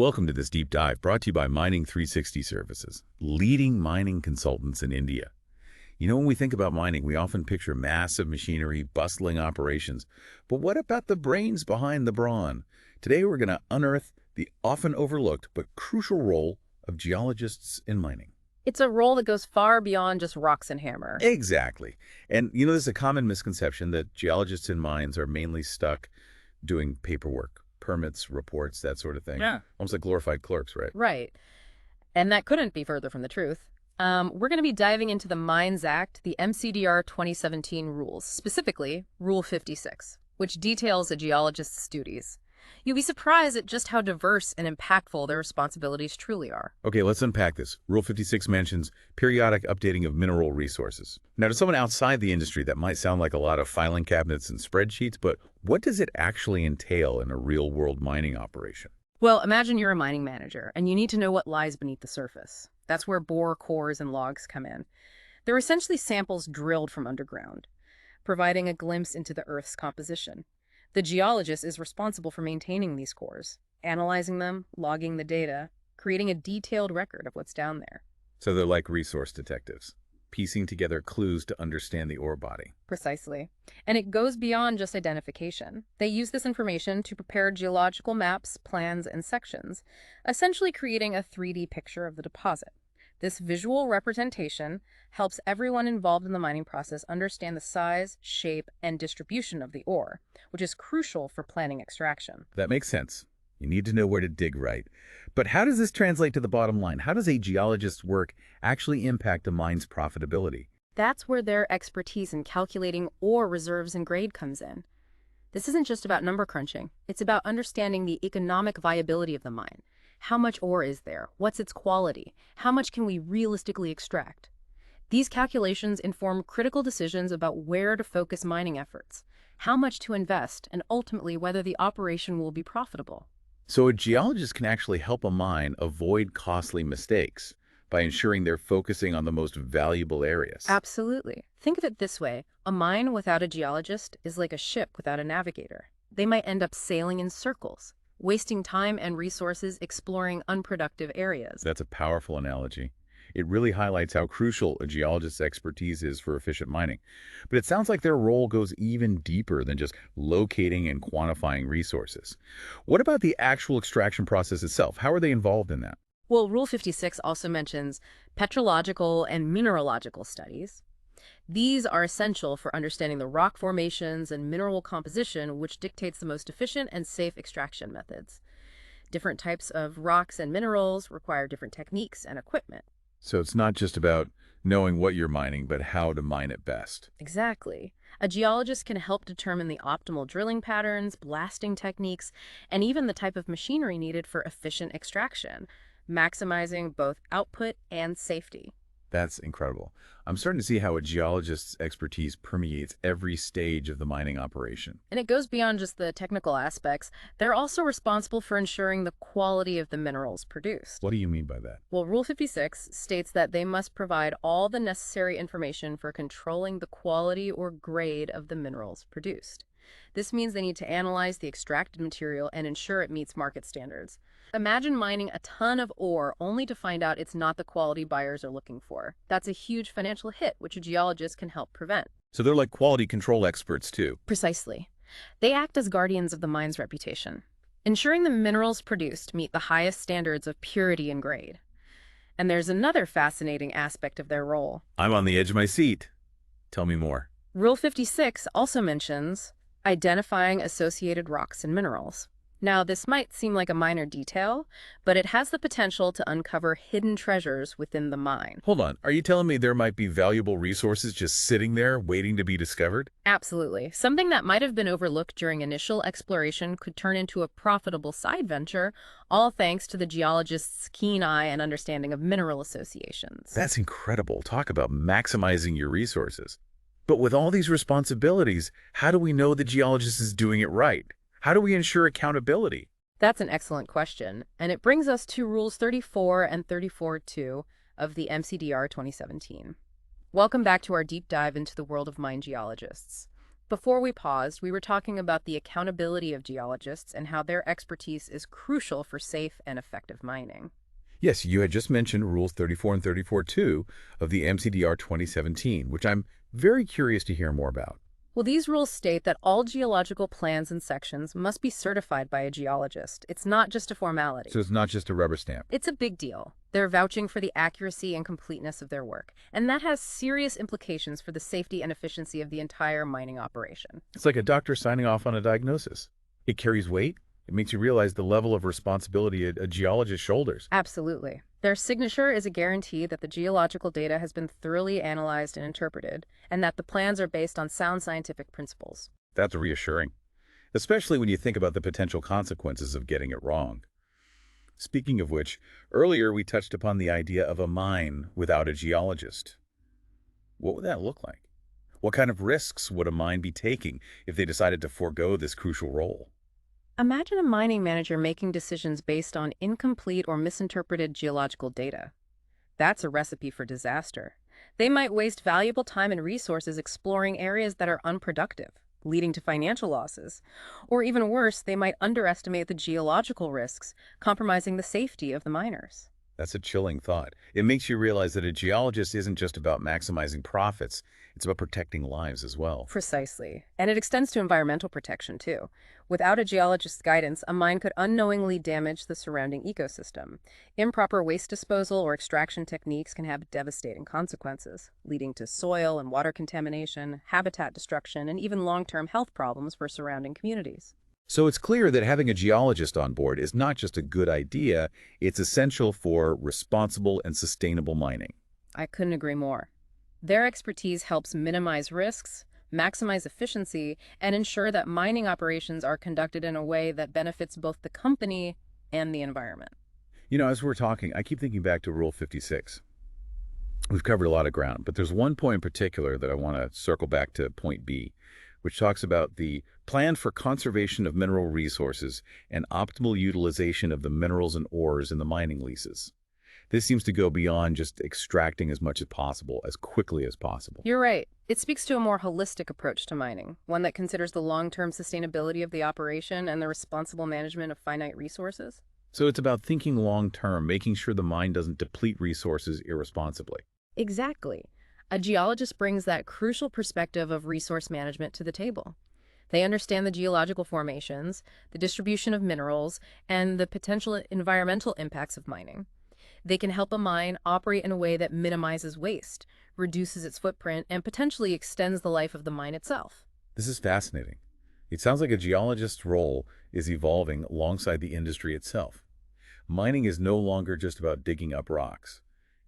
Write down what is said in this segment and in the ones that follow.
Welcome to this deep dive brought to you by Mining 360 Services, leading mining consultants in India. When we think about mining, we often picture massive machinery, bustling operations. But what about the brains behind the brawn? Today, we're going to unearth the often overlooked but crucial role of geologists in mining. It's a role that goes far beyond just rocks and hammer. Exactly. And there's a common misconception that geologists in mines are mainly stuck doing paperwork, permits, reports, that sort of thing. Yeah. Almost like glorified clerks, right? Right. And that couldn't be further from the truth. We're going to be diving into the Mines Act, the MCDR 2017 rules, specifically Rule 56, which details a geologist's duties. You'll be surprised at just how diverse and impactful their responsibilities truly are. Okay, let's unpack this. Rule 56 mentions periodic updating of mineral resources. Now, to someone outside the industry, that might sound like a lot of filing cabinets and spreadsheets, but what does it actually entail in a real-world mining operation? Well, imagine you're a mining manager, and you need to know what lies beneath the surface. That's where bore cores and logs come in. They're essentially samples drilled from underground, providing a glimpse into the Earth's composition. The geologist is responsible for maintaining these cores, analyzing them, logging the data, creating a detailed record of what's down there. So they're like resource detectives, piecing together clues to understand the ore body. Precisely. And it goes beyond just identification. They use this information to prepare geological maps, plans, and sections, essentially creating a 3D picture of the deposit. This visual representation helps everyone involved in the mining process understand the size, shape, and distribution of the ore, which is crucial for planning extraction. That makes sense. You need to know where to dig right. But how does this translate to the bottom line? How does a geologist's work actually impact a mine's profitability? That's where their expertise in calculating ore reserves and grade comes in. This isn't just about number crunching. It's about understanding the economic viability of the mine. How much ore is there? What's its quality? How much can we realistically extract? These calculations inform critical decisions about where to focus mining efforts, how much to invest, and ultimately whether the operation will be profitable. So a geologist can actually help a mine avoid costly mistakes by ensuring they're focusing on the most valuable areas. Absolutely. Think of it this way. A mine without a geologist is like a ship without a navigator. They might end up sailing in circles, wasting time and resources exploring unproductive areas. That's a powerful analogy. It really highlights how crucial a geologist's expertise is for efficient mining. But it sounds like their role goes even deeper than just locating and quantifying resources. What about the actual extraction process itself? How are they involved in that? Well, Rule 56 also mentions petrological and mineralogical studies. These are essential for understanding the rock formations and mineral composition, which dictates the most efficient and safe extraction methods. Different types of rocks and minerals require different techniques and equipment. So it's not just about knowing what you're mining, but how to mine it best. Exactly. A geologist can help determine the optimal drilling patterns, blasting techniques, and even the type of machinery needed for efficient extraction, maximizing both output and safety. That's incredible. I'm starting to see how a geologist's expertise permeates every stage of the mining operation. And it goes beyond just the technical aspects. They're also responsible for ensuring the quality of the minerals produced. What do you mean by that? Well, Rule 56 states that they must provide all the necessary information for controlling the quality or grade of the minerals produced. This means they need to analyze the extracted material and ensure it meets market standards. Imagine mining a ton of ore only to find out it's not the quality buyers are looking for. That's a huge financial hit, which a geologist can help prevent. So they're like quality control experts too. Precisely. They act as guardians of the mine's reputation, ensuring the minerals produced meet the highest standards of purity and grade. And there's another fascinating aspect of their role. I'm on the edge of my seat. Tell me more. Rule 56 also mentions identifying associated rocks and minerals. Now, this might seem like a minor detail, but it has the potential to uncover hidden treasures within the mine. Hold on. Are you telling me there might be valuable resources just sitting there waiting to be discovered? Absolutely. Something that might have been overlooked during initial exploration could turn into a profitable side venture, all thanks to the geologist's keen eye and understanding of mineral associations. That's incredible. Talk about maximizing your resources. But with all these responsibilities, how do we know the geologist is doing it right? How do we ensure accountability? That's an excellent question, and it brings us to Rules 34 and 34.2 of the MCDR 2017. Welcome back to our deep dive into the world of mine geologists. Before we paused, we were talking about the accountability of geologists and how their expertise is crucial for safe and effective mining. Yes, you had just mentioned Rules 34 and 34.2 of the MCDR 2017, which I'm very curious to hear more about. Well, these rules state that all geological plans and sections must be certified by a geologist. It's not just a So formality. it's not just a rubber stamp. It's a big deal. They're vouching for the accuracy and completeness of their work, and that has serious implications for the safety and efficiency of the entire mining operation. It's like a doctor signing off on a diagnosis. It carries weight. It makes you realize the level of responsibility a geologist shoulders. Absolutely. Their signature is a guarantee that the geological data has been thoroughly analyzed and interpreted, and that the plans are based on sound scientific principles. That's reassuring, especially when you think about the potential consequences of getting it wrong. Speaking of which, earlier we touched upon the idea of a mine without a geologist. What would that look like? What kind of risks would a mine be taking if they decided to forego this crucial role? Imagine a mining manager making decisions based on incomplete or misinterpreted geological data. That's a recipe for disaster. They might waste valuable time and resources exploring areas that are unproductive, leading to financial losses. Or even worse, they might underestimate the geological risks, compromising the safety of the miners. That's a chilling thought. It makes you realize that a geologist isn't just about maximizing profits, it's about protecting lives as well. Precisely. And it extends to environmental protection, too. Without a geologist's guidance, a mine could unknowingly damage the surrounding ecosystem. Improper waste disposal or extraction techniques can have devastating consequences, leading to soil and water contamination, habitat destruction, and even long-term health problems for surrounding communities. So it's clear that having a geologist on board is not just a good idea, it's essential for responsible and sustainable mining. I couldn't agree more. Their expertise helps minimize risks, maximize efficiency, and ensure that mining operations are conducted in a way that benefits both the company and the environment. You know, as we're talking, I keep thinking back to Rule 56. We've covered a lot of ground, but there's one point in particular that I want to circle back to point B, which talks about the plan for conservation of mineral resources and optimal utilization of the minerals and ores in the mining leases. This seems to go beyond just extracting as much as possible, as quickly as possible. You're right. It speaks to a more holistic approach to mining, one that considers the long-term sustainability of the operation and the responsible management of finite resources. So it's about thinking long-term, making sure the mine doesn't deplete resources irresponsibly. Exactly. A geologist brings that crucial perspective of resource management to the table. They understand the geological formations, the distribution of minerals, and the potential environmental impacts of mining. They can help a mine operate in a way that minimizes waste, reduces its footprint, and potentially extends the life of the mine itself. This is fascinating. It sounds like a geologist's role is evolving alongside the industry itself. Mining is no longer just about digging up rocks.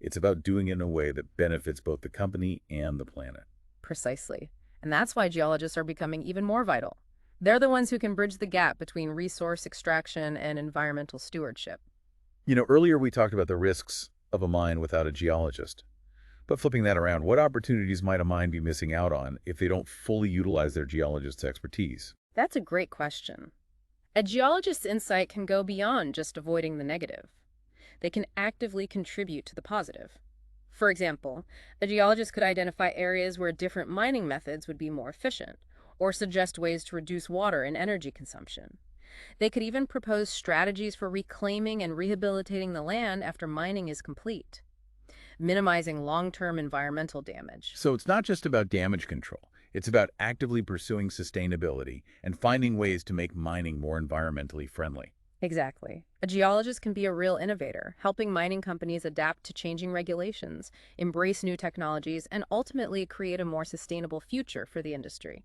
It's about doing it in a way that benefits both the company and the planet. Precisely. And that's why geologists are becoming even more vital. They're the ones who can bridge the gap between resource extraction and environmental stewardship. You know, earlier we talked about the risks of a mine without a geologist. But flipping that around, what opportunities might a mine be missing out on if they don't fully utilize their geologist's expertise? That's a great question. A geologist's insight can go beyond just avoiding the negative. They can actively contribute to the positive. For example, a geologist could identify areas where different mining methods would be more efficient, or suggest ways to reduce water and energy consumption. They could even propose strategies for reclaiming and rehabilitating the land after mining is complete, minimizing long-term environmental damage. So it's not just about damage control. It's about actively pursuing sustainability and finding ways to make mining more environmentally friendly. Exactly. A geologist can be a real innovator, helping mining companies adapt to changing regulations, embrace new technologies, and ultimately create a more sustainable future for the industry.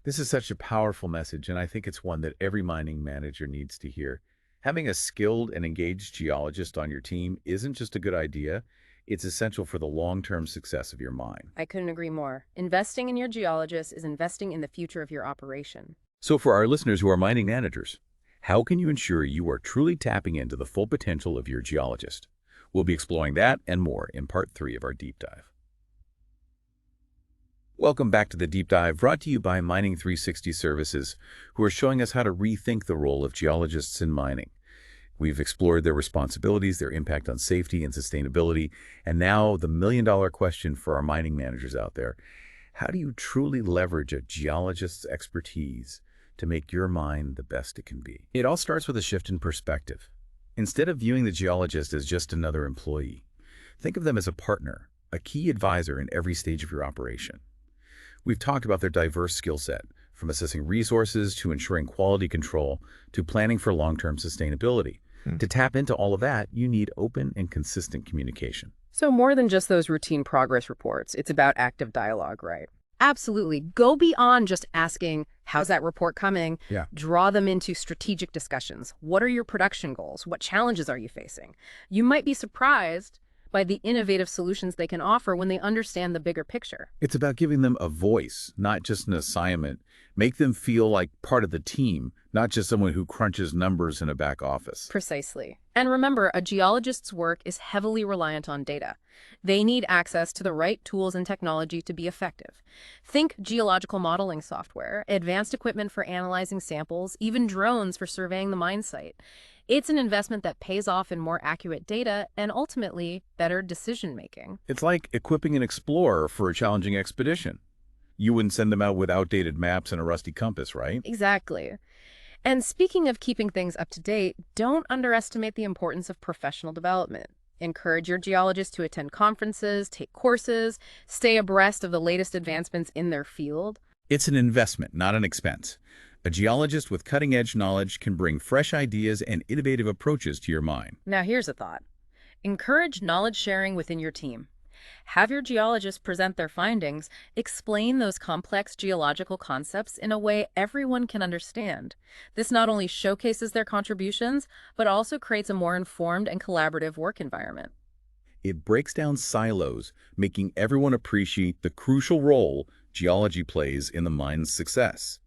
This is such a powerful message, and I think it's one that every mining manager needs to hear. Having a skilled and engaged geologist on your team isn't just a good idea, it's essential for the long-term success of your mine. I couldn't agree more. Investing in your geologist is investing in the future of your operation. So for our listeners who are mining managers, how can you ensure you are truly tapping into the full potential of your geologist? We'll be exploring that and more in part 3 of our deep dive. Welcome back to the deep dive, brought to you by Mining 360 Services, who are showing us how to rethink the role of geologists in mining. We've explored their responsibilities, their impact on safety and sustainability, and now the million-dollar question for our mining managers out there. How do you truly leverage a geologist's expertise to make your mine the best it can be? It all starts with a shift in perspective. Instead of viewing the geologist as just another employee, think of them as a partner, a key advisor in every stage of your operation. We've talked about their diverse skill set, from assessing resources to ensuring quality control to planning for long-term sustainability. To tap into all of that, you need open and consistent communication. So more than just those routine progress reports, it's about active dialogue, right? Absolutely. Go beyond just asking, how's that report coming? Yeah. Draw them into strategic discussions. What are your production goals? What challenges are you facing? You might be surprised by the innovative solutions they can offer when they understand the bigger picture. It's about giving them a voice, not just an assignment. Make them feel like part of the team, not just someone who crunches numbers in a back office. Precisely. And remember, a geologist's work is heavily reliant on data. They need access to the right tools and technology to be effective. Think geological modeling software, advanced equipment for analyzing samples, even drones for surveying the mine site. It's an investment that pays off in more accurate data and ultimately better decision-making. It's like equipping an explorer for a challenging expedition. You wouldn't send them out with outdated maps and a rusty compass, right? Exactly. And speaking of keeping things up to date, don't underestimate the importance of professional development. Encourage your geologists to attend conferences, take courses, stay abreast of the latest advancements in their field. It's an investment, not an expense. A geologist with cutting-edge knowledge can bring fresh ideas and innovative approaches to your mine. Now here's a thought. Encourage knowledge sharing within your team. Have your geologists present their findings, explain those complex geological concepts in a way everyone can understand. This not only showcases their contributions, but also creates a more informed and collaborative work environment. It breaks down silos, making everyone appreciate the crucial role geology plays in the mine's success.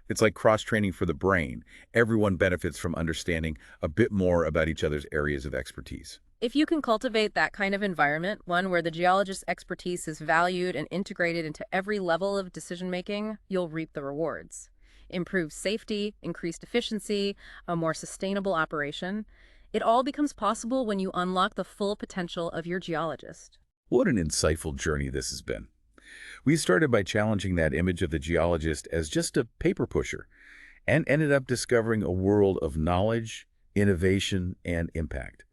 It's like cross-training for the brain. Everyone benefits from understanding a bit more about each other's areas of expertise. If you can cultivate that kind of environment, one where the geologist's expertise is valued and integrated into every level of decision-making, you'll reap the rewards. Improved safety, increased efficiency, a more sustainable operation. It all becomes possible when you unlock the full potential of your geologist. What an insightful journey this has been. We started by challenging that image of the geologist as just a paper pusher and ended up discovering a world of knowledge, innovation, and impact.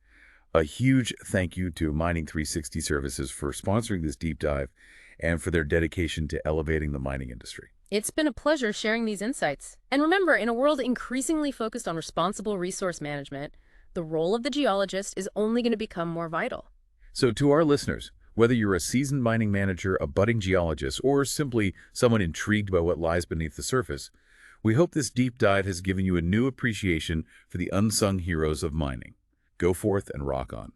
A huge thank you to Mining 360 Services for sponsoring this deep dive and for their dedication to elevating the mining industry. It's been a pleasure sharing these insights. And remember, in a world increasingly focused on responsible resource management, the role of the geologist is only going to become more vital. So to our listeners, whether you're a seasoned mining manager, a budding geologist, or simply someone intrigued by what lies beneath the surface, we hope this deep dive has given you a new appreciation for the unsung heroes of mining. Go forth and rock on.